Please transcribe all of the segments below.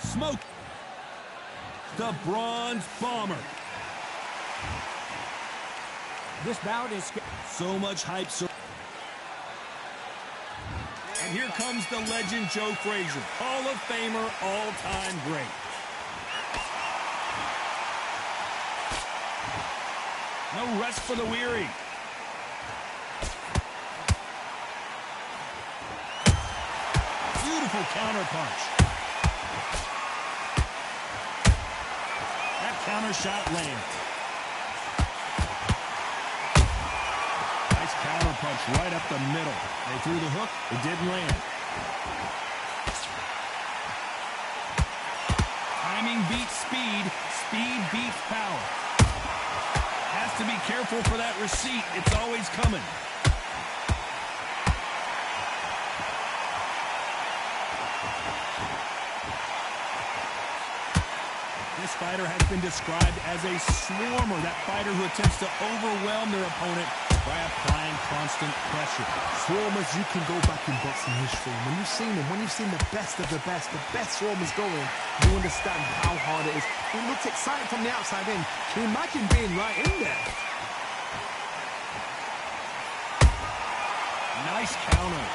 Smoke. The Bronze Bomber. This bout is so much hype. And here comes the legend Joe Frazier, Hall of Famer, all-time great. No rest for the weary. Beautiful counter punch. That counter shot lands. Nice counter punch right up the middle. They threw the hook. It didn't land. Timing beats speed. Speed beats power. Has to be careful for that receipt. It's always coming. This fighter has been described as a swarmer, that fighter who attempts to overwhelm their opponent by applying constant pressure. Swarmers, you can go back in boxing history. When you've seen the best of the best swarmers going, you understand how hard it is. It looks exciting from the outside in. Can you imagine being right in there? Nice counter.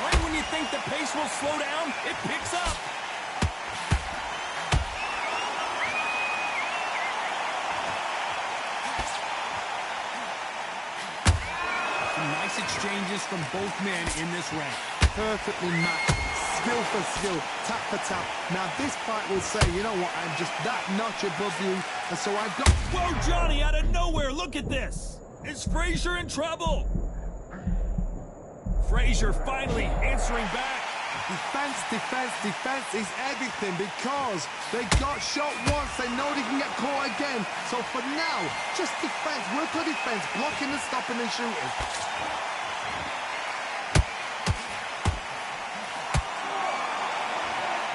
Right when you think the pace will slow down, it picks up. Nice exchanges from both men in this round. Perfectly matched, skill for skill, tap for tap. Now this fight will say, you know what, I'm just that notch above you, and so I've got... Whoa, Johnny, out of nowhere, look at this! Is Frazier in trouble? Frazier finally answering back. Defense, defense, defense is everything because they got shot once, they know they can get caught again. So for now, just defense, work on defense, blocking and stopping and shooting.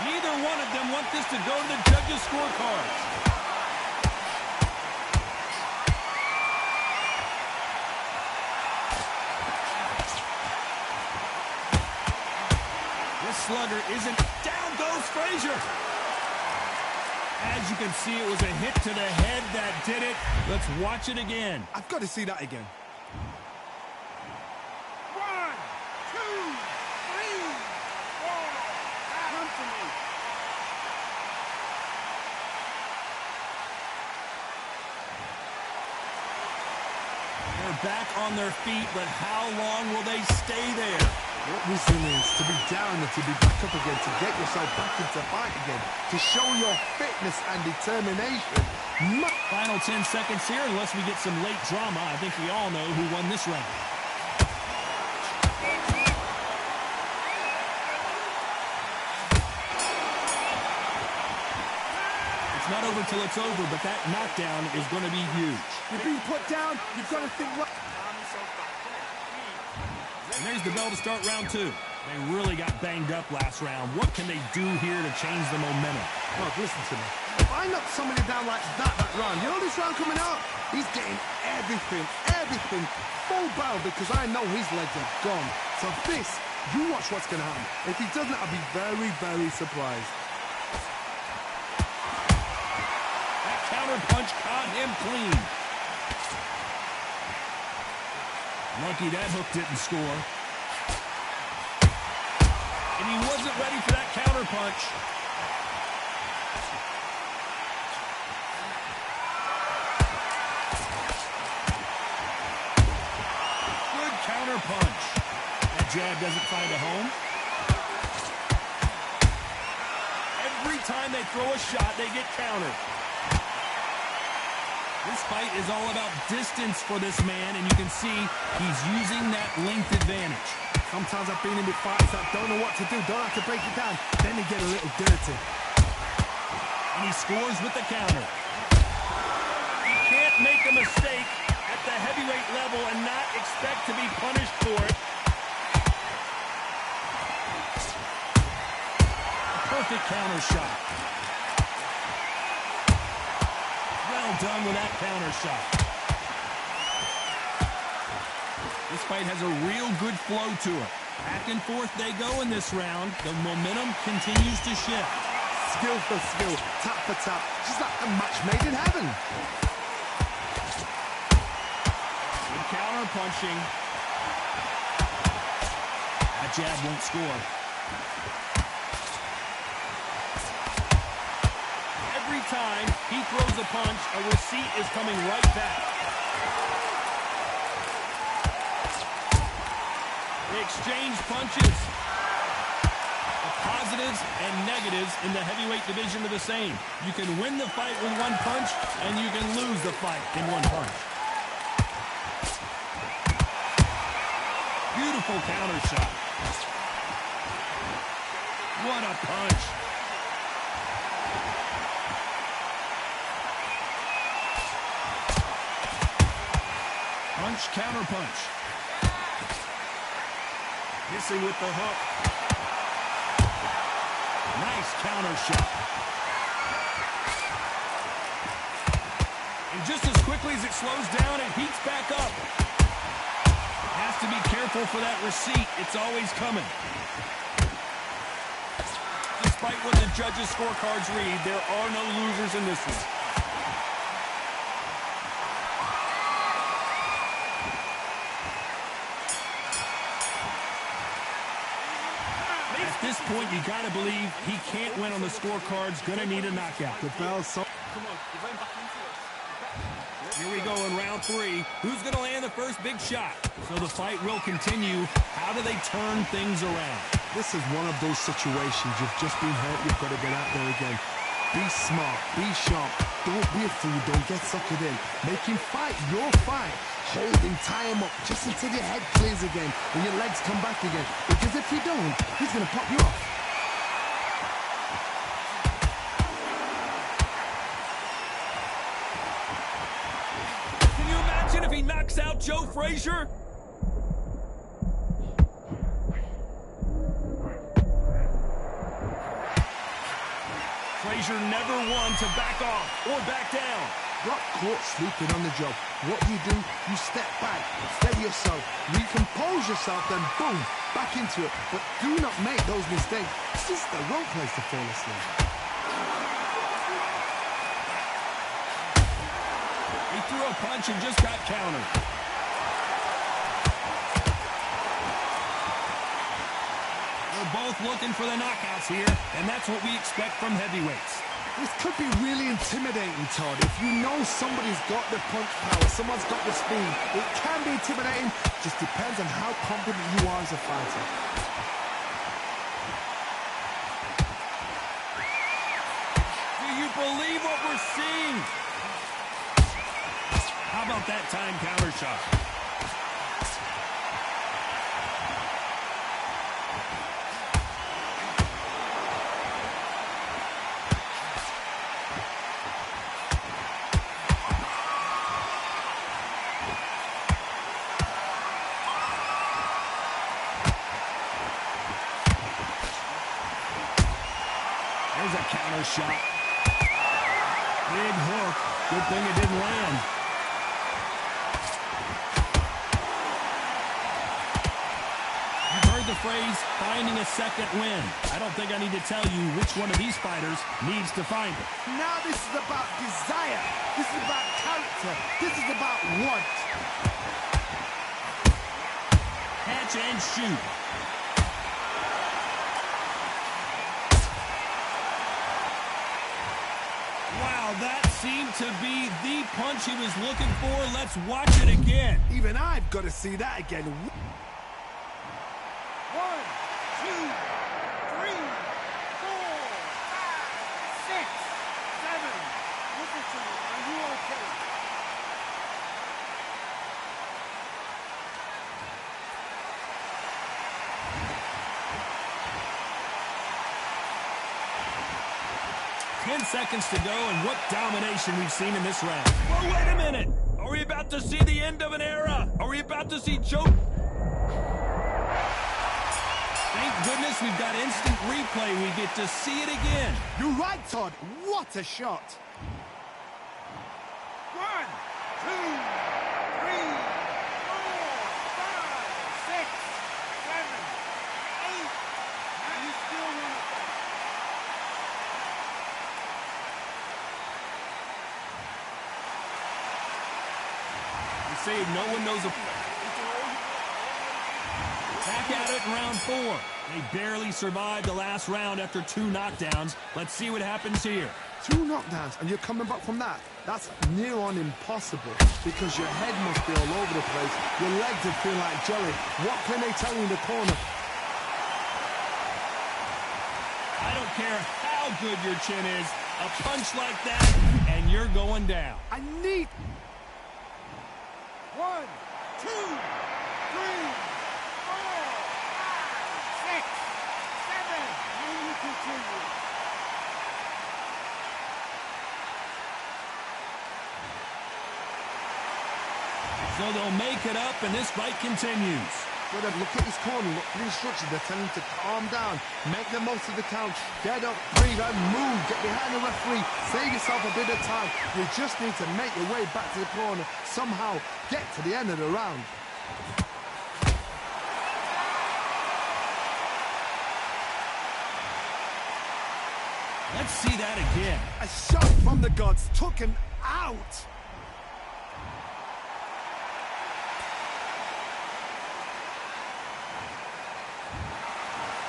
Neither one of them want this to go to the judges' scorecards. Slugger isn't. Down goes Frazier. As you can see, it was a hit to the head that did it. Let's watch it again. I've got to see that again. 1, 2, 3, 4. Come to me. They're back on their feet, but how long will they stay there? What resilience to be down and to be back up again, to get yourself back into fight again, to show your fitness and determination. Final 10 seconds here, unless we get some late drama. I think we all know who won this round. It's not over till it's over, but that knockdown is going to be huge. You're being put down, you've got to think what... And there's the bell to start round 2. They really got banged up last round. What can they do here to change the momentum? Look, listen to me. If I knock somebody down like that round, you know this round coming up? He's getting everything, full barrel, because I know his legs are gone. So this, you watch what's going to happen. If he doesn't, I'll be very, very surprised. That counter punch caught him clean. Lucky that hook didn't score. And he wasn't ready for that counter punch. Good counter punch. That jab doesn't find a home. Every time they throw a shot, they get countered. This fight is all about distance for this man, and you can see he's using that length advantage. Sometimes I've been in with fights that don't know what to do, don't have to break it down. Then they get a little dirty. And he scores with the counter. He can't make a mistake at the heavyweight level and not expect to be punished for it. Perfect counter shot. Well done with that counter shot. This fight has a real good flow to it. Back and forth they go in this round. The momentum continues to shift. Skill for skill, tap for tap, just like a match made in heaven. Good counter punching. That jab won't score. Every time he throws a punch, a receipt is coming right back. They exchange punches. The positives and negatives in the heavyweight division are the same. You can win the fight with one punch, and you can lose the fight in one punch. Beautiful counter shot. What a punch. Punch, counter punch. Missing with the hook. Nice counter shot. And just as quickly as it slows down, it heats back up. Has to be careful for that receipt. It's always coming. Despite what the judges' scorecards read, there are no losers in this one. At this point, you got to believe he can't win on the scorecards. Going to need a knockout. The bell, so Here we go in round 3. Who's going to land the first big shot? So the fight will continue. How do they turn things around? this is one of those situations. You've just been hurt. You've got to get out there again. Be smart. Be sharp. Don't be a fool. Don't get suckered in. Make him fight your fight. Hold him, tie him up, just until your head clears again and your legs come back again. Because if you don't, he's going to pop you off. Can you imagine if he knocks out Joe Frazier? Frazier never one to back off or back down. Got caught sleeping on the job. What do? You step back, steady yourself, recompose yourself, then boom, back into it. But do not make those mistakes. This is the wrong place to fall asleep. He threw a punch and just got countered. We're both looking for the knockouts here, and that's what we expect from heavyweights. This could be really intimidating, Todd. If you know somebody's got the punch power, someone's got the speed, it can be intimidating. Just depends on how confident you are as a fighter. Do you believe what we're seeing? How about that time counter shot? There's a counter shot. Big hook. Good thing it didn't land. You've heard the phrase, finding a second win. I don't think I need to tell you which one of these fighters needs to find it. Now this is about desire. This is about character. This is about want. Catch and shoot. Wow, that seemed to be the punch he was looking for. Let's watch it again. Even I've got to see that again. 1, 2, 3, 4, 5, 6, 7. Look at you. Are you okay? Ten seconds to go, and what domination we've seen in this round. Well, wait a minute. Are we about to see the end of an era? Are we about to see Joe? Thank goodness we've got instant replay. We get to see it again. You're right, Todd. What a shot. 1, 2, 3, 4, 5, 6, 7. save. No one knows a... Back at it in round 4. They barely survived the last round after 2 knockdowns. Let's see what happens here. 2 knockdowns, and you're coming back from that? That's near on impossible, because your head must be all over the place. Your legs are feeling like jelly. What can they tell you in the corner? I don't care how good your chin is. A punch like that, and you're going down. I need... 1, 2, 3, 4, 5, 6, 7. And you continue. So they'll make it up, and this fight continues. But look at his corner, look at the instructions. They're telling him to calm down, make the most of the count, get up, breathe, and move. Get behind the referee, save yourself a bit of time. You just need to make your way back to the corner, somehow get to the end of the round. Let's see that again. A shot from the gods took him out.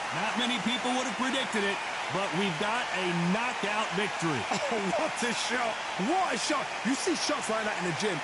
Not many people would have predicted it, but we've got a knockout victory. Oh, what a shot. What a shot. You see shots like that in the gym.